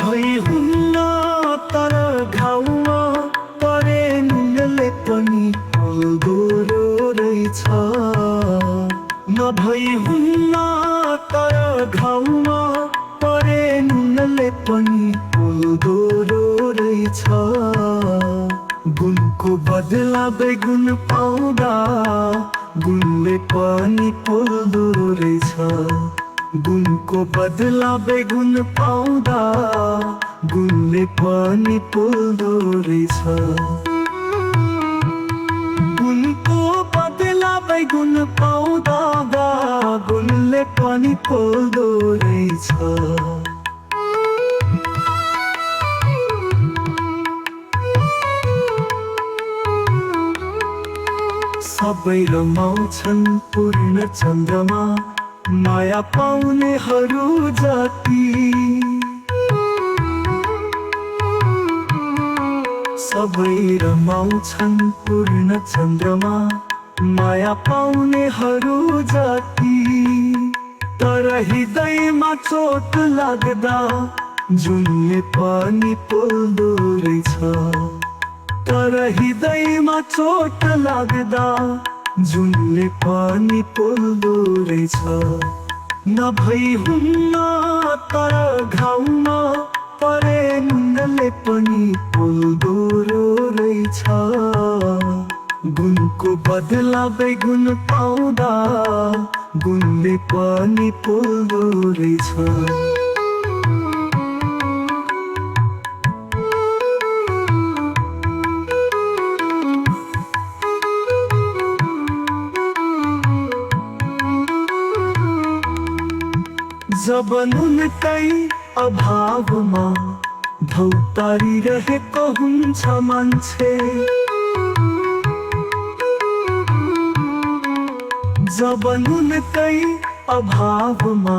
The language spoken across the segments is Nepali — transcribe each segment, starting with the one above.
नभई हुन्न तर घाउमा परे नुनले पनि पोल्दो रहेछ। नभई हुन्न तर घाउमा परे नुनले पनि पोल्दो रहेछ। गुणको बदला बेगुण पाउँदा गुणले पनि पोल्दो रहेछ। गुणको बदला बेगुण पाउँदा गुणले पनि पोल्दो रहेछ। गुणको बदला बेगुण पाउँदा गुणले पनि पोल्दो रहेछ। सबै रमाउँछन् पूर्ण चन्द्रमा माया पाउनेहरू जति। सबै रमाउँछन् पूर्ण चन्द्रमा माया पाउनेहरू जति। तर हृदयमा चोट लाग्दा जुनले पनि पोल्दो रहेछ। तर हृदयमा चोट लाग्दा जुनले पनि पोल्दो रहेछ। नभई हुन्न तर घाउमा परे नुनले पनि पोल्दो रहेछ। गुणको बदला बेगुण पाउँदा गुणले पनि पोल्दो रहेछ। जब नुनकै अभावमा धौतारिरहेको हुन्छ मान्छे। जब नुनकै अभावमा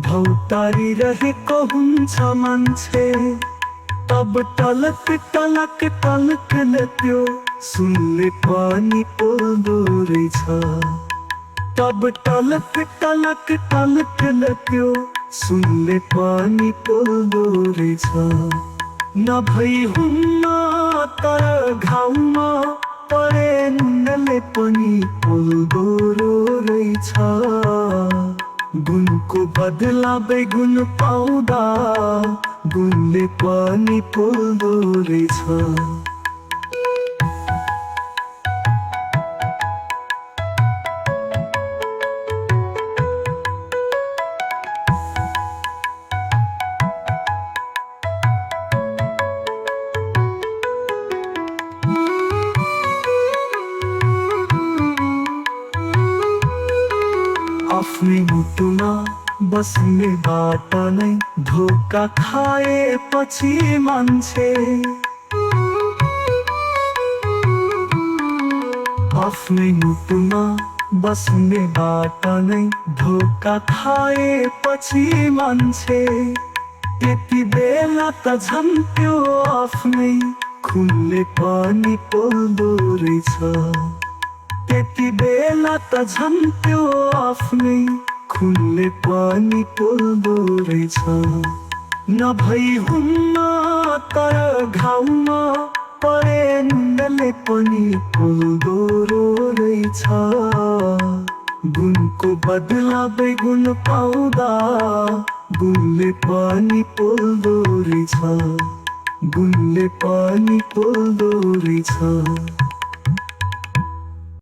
धौतारिरहेको हुन्छ मान्छे तब टलक टलक टल्कने त्यो सुनले पनि पोल्दो रहेछ। तब टलक टलक टल्कने त्यो सुनले पनि पोल्दो रहेछ। नभई हुन्न तर घाउमा परे नुनले पनि पोल्दो रहेछ। गुणको बदला बेगुण पाउँदा गुणले पनि पोल्दो रहेछ। आफ्नै मुटुमा बस्नेबाट नै धोका खाएपछि मान्छे। आफ्नै मुटुमा बस्नेबाट नै धोका खाएपछि मान्छे त्यति बेला त झन् त्यो आफ्नै खुनले पनि पोल्दो रहेछ। त्यति बेला त झन् त्यो आफ्नै खुनले पनि पोल्दो रहेछ। नभई हुन्न तर घाउमा परे नुनले पनि पोल्दो रहेछ। गुणको बदला बेगुण पाउँदा गुणले पनि पोल्दो रहेछ। गुणले पनि पोल्दो रहेछ।